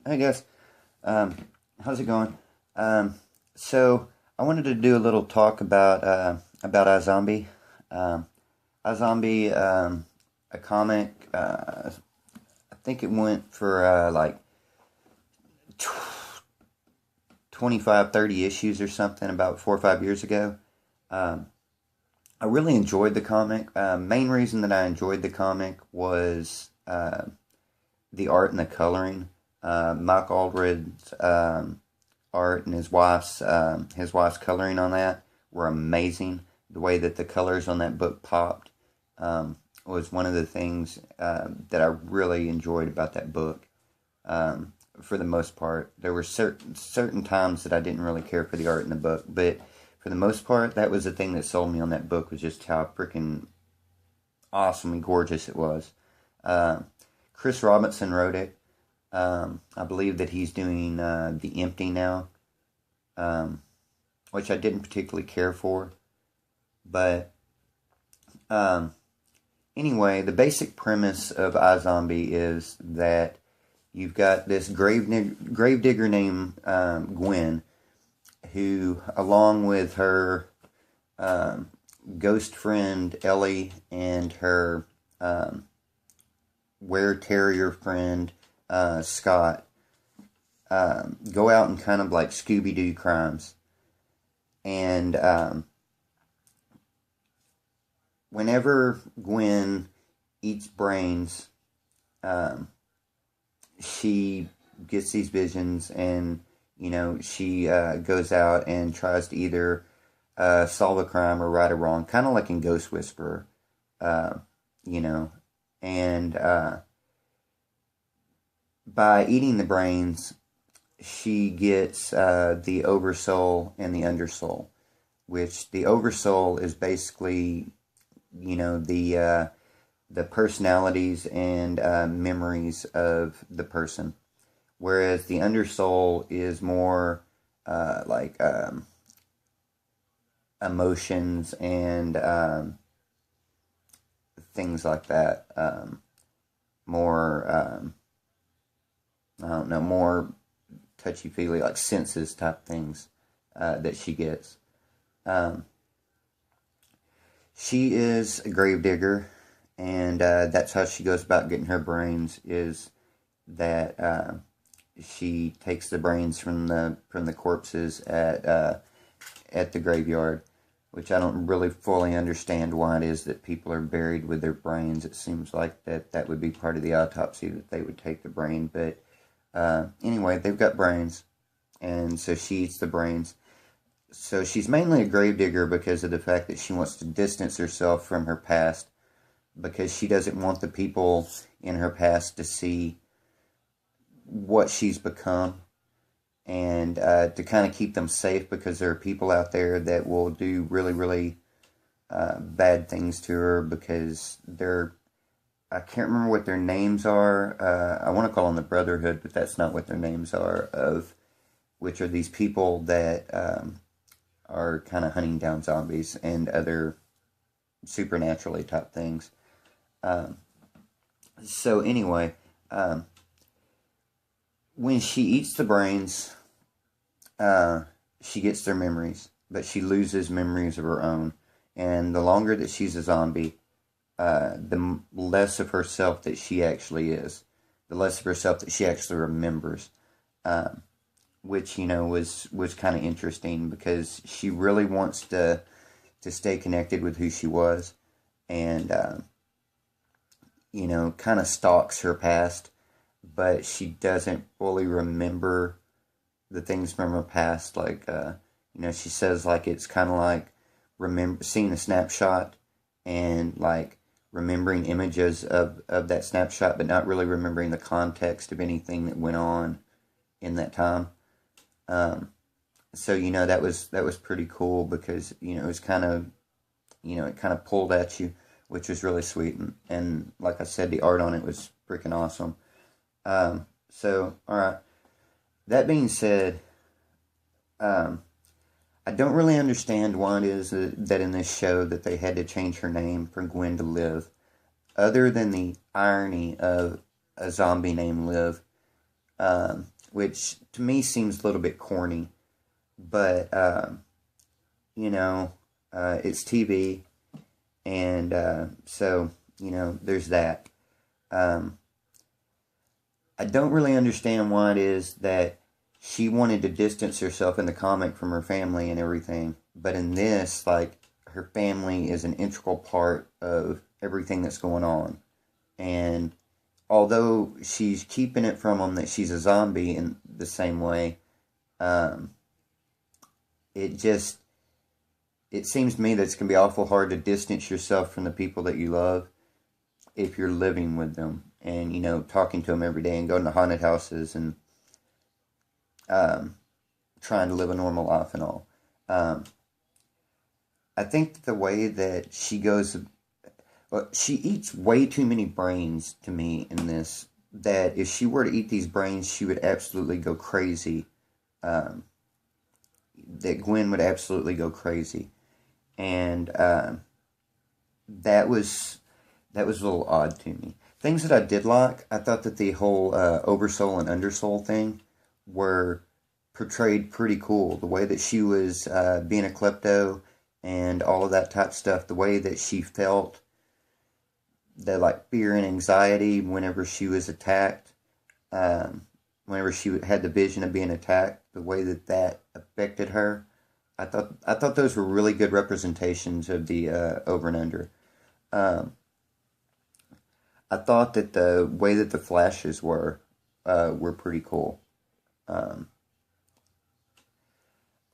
Hey guys, um, how's it going? So I wanted to do a little talk about Izombie. Um, Izombie, a comic. I think it went for like 25, 30 issues or something about 4 or 5 years ago. Um, I really enjoyed the comic. Main reason that I enjoyed the comic was the art and the coloring. Mike Aldred's art and his wife's coloring on that were amazing. The way that the colors on that book popped was one of the things that I really enjoyed about that book. For the most part, there were certain times that I didn't really care for the art in the book, but for the most part, that was the thing that sold me on that book was just how freaking awesome and gorgeous it was. Uh, Chris Robinson wrote it. I believe that he's doing The Empty now, um, which I didn't particularly care for. But um, anyway, the basic premise of iZombie is that you've got this gravedigger named Gwen, who, along with her um, ghost friend Ellie and her um, were terrier friend Scott, go out and kind of like Scooby Doo crimes. And whenever Gwen eats brains, um, she gets these visions, and she goes out and tries to either solve a crime or right a wrong, kind of like in Ghost Whisperer, uh, you know, and by eating the brains, she gets the oversoul and the undersoul, which the oversoul is basically, the personalities and memories of the person, whereas the undersoul is more like emotions and things like that. More, I don't know, more touchy feely, like senses type things that she gets. Um, she is a gravedigger, and that's how she goes about getting her brains. Is that she takes the brains from the corpses at the graveyard, which I don't really fully understand why it is that people are buried with their brains. It seems like that would be part of the autopsy, that they would take the brain, but anyway, they've got brains, and so she eats the brains. So she's mainly a gravedigger because of the fact that she wants to distance herself from her past, because she doesn't want the people in her past to see what she's become, and to kind of keep them safe, because there are people out there that will do really, really bad things to her, because I can't remember what their names are. I want to call them the Brotherhood, but that's not what their names are, of which are these people that are kind of hunting down zombies and other supernaturally type things. Um, so anyway, when she eats the brains, she gets their memories, but she loses memories of her own. And the longer that she's a zombie, the less of herself that she actually is, the less of herself that she actually remembers, um, which was kind of interesting, because she really wants to stay connected with who she was, and kind of stalks her past, but she doesn't fully remember the things from her past. Like she says, like, it's kind of like remember seeing a snapshot and like remembering images of that snapshot, but not really remembering the context of anything that went on in that time. Um, so that was pretty cool, because it was kind of it kind of pulled at you, which was really sweet, and like I said, the art on it was freaking awesome. So all right. That being said, um, I don't really understand why it is that in this show that they had to change her name from Gwen to Liv, other than the irony of a zombie named Liv. which to me seems a little bit corny, but you know, it's TV, and so you know, there's that. Um, I don't really understand why it is that she wanted to distance herself in the comic from her family and everything, but in this, like, her family is an integral part of everything that's going on. And although she's keeping it from them that she's a zombie in the same way, um, it just, it seems to me that it's going to be awful hard to distance yourself from the people that you love if you're living with them and, you know, talking to them every day and going to haunted houses and trying to live a normal life and all. Um, I think the way that she goes, well, she eats way too many brains to me in this, that if she were to eat these brains, she would absolutely go crazy. Um, that Gwen would absolutely go crazy. And that was a little odd to me. Things that I did like, I thought that the whole oversoul and undersoul thing were portrayed pretty cool. The way that she was being a klepto and all of that type of stuff, the way that she felt, the like fear and anxiety whenever she was attacked, whenever she had the vision of being attacked, the way that that affected her. I thought those were really good representations of the over and under. Um, I thought that the way that the flashes were pretty cool. Um,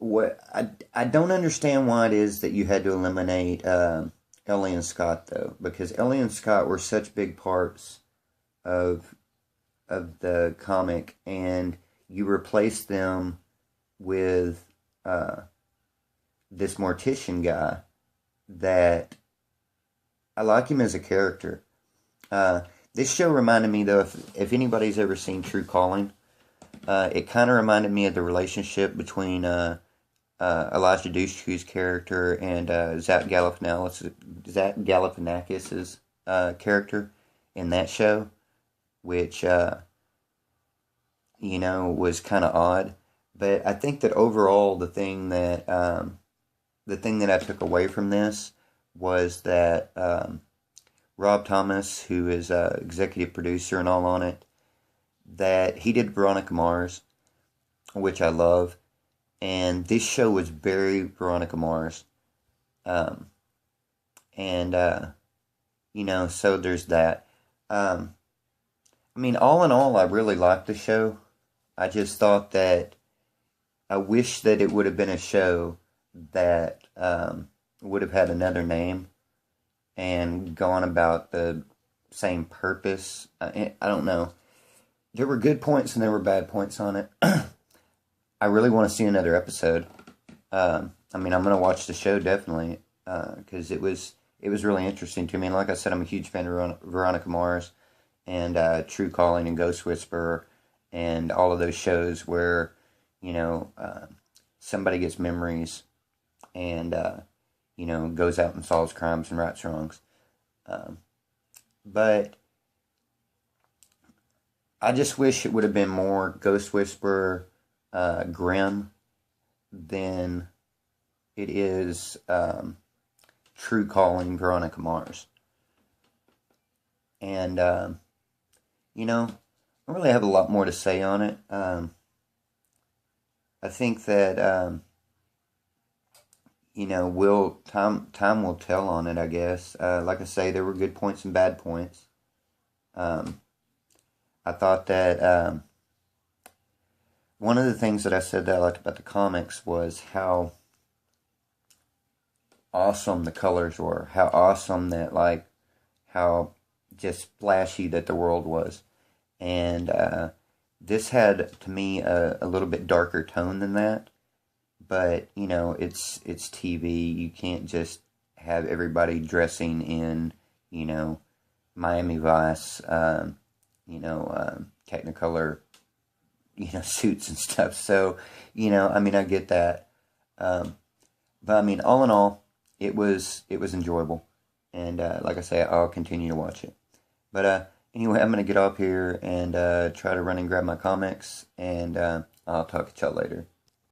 I don't understand why it is that you had to eliminate Ellie and Scott though, because Ellie and Scott were such big parts of the comic, and you replaced them with this mortician guy that I like him as a character. This show reminded me though, if anybody's ever seen True Calling, it kind of reminded me of the relationship between Elijah Dushku's character and Zach Galifianakis' character in that show, which you know, was kind of odd. But I think that overall, the thing that I took away from this was that Rob Thomas, who is executive producer and all on it, that he did Veronica Mars, which I love, and this show was very Veronica Mars, um, and you know, so there's that. I mean, all in all, I really liked the show. I just thought that I wish that it would have been a show that would have had another name and gone about the same purpose. I don't know. There were good points and there were bad points on it. I really want to see another episode. I mean, I'm going to watch the show definitely because it was really interesting to me. And like I said, I'm a huge fan of Veronica Mars and True Calling and Ghost Whisperer and all of those shows where, you know, somebody gets memories and, you know, goes out and solves crimes and rights wrongs. But I just wish it would have been more Ghost Whisperer grim than it is True Calling Veronica Mars. And, you know, I don't really have a lot more to say on it. I think that, you know, time will tell on it, I guess. Like I say, there were good points and bad points. I thought that one of the things that I said that I liked about the comics was how awesome the colors were. How awesome that, like, how just splashy that the world was. And this had, to me, a little bit darker tone than that. But, you know, it's TV. You can't just have everybody dressing in, you know, Miami Vice, you know, Technicolor, you know, suits and stuff. So, you know, I mean, I get that. But, I mean, all in all, it was enjoyable. And, like I say, I'll continue to watch it. But, Anyway, I'm going to get off here and try to run and grab my comics, and I'll talk to y'all later.